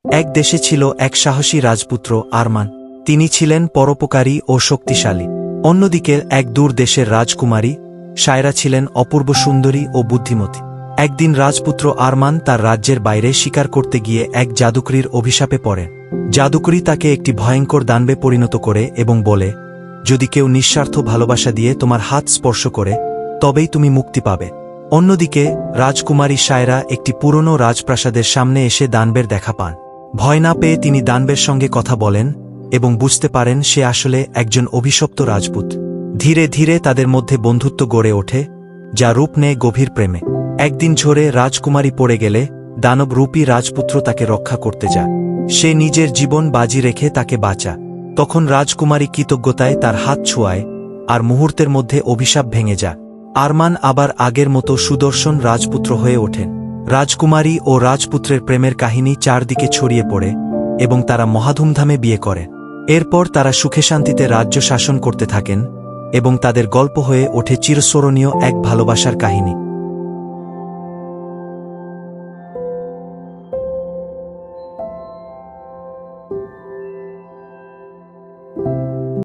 এক দেশে ছিল এক সাহসী রাজপুত্র আরমান। তিনি ছিলেন পরোপকারী ও শক্তিশালী। অন্যদিকে এক দূর দেশের রাজকুমারী সায়রা ছিলেন অপূর্ব সুন্দরী ও বুদ্ধিমতী। একদিন রাজপুত্র আরমান তার রাজ্যের বাইরে শিকার করতে গিয়ে এক জাদুকরীর অভিশাপে পড়েন। জাদুকরী তাকে একটি ভয়ঙ্কর দানবে পরিণত করে এবং বলে, যদি কেউ নিঃস্বার্থ ভালোবাসা দিয়ে তোমার হাত স্পর্শ করে তবেই তুমি মুক্তি পাবে। অন্যদিকে রাজকুমারী সায়রা একটি পুরনো রাজপ্রাসাদের সামনে এসে দানবের দেখা পান। ভয় না পেয়ে তিনি দানবের সঙ্গে কথা বলেন এবং বুঝতে পারেন সে আসলে একজন অভিশপ্ত রাজপুত। ধীরে ধীরে তাদের মধ্যে বন্ধুত্ব গড়ে ওঠে, যা রূপ নেয় গভীর প্রেমে। একদিন ঝড়ে রাজকুমারী পড়ে গেলে দানবরূপী রাজপুত্র তাকে রক্ষা করতে যায়। সে নিজের জীবন বাজি রেখে তাকে বাঁচা। তখন রাজকুমারী কৃতজ্ঞতায় তার হাত ছোঁয়ায়, আর মুহূর্তের মধ্যে অভিশাপ ভেঙে যায়। আরমান আবার আগের মতো সুদর্শন রাজপুত্র হয়ে ওঠেন। রাজকুমারী ও রাজপুত্রের প্রেমের কাহিনী চারদিকে ছড়িয়ে পড়ে এবং তারা মহাধুমধামে বিয়ে করে। এরপর তারা সুখে শান্তিতে রাজ্য শাসন করতে থাকেন এবং তাদের গল্প হয়ে ওঠে চিরস্মরণীয় এক ভালোবাসার কাহিনী।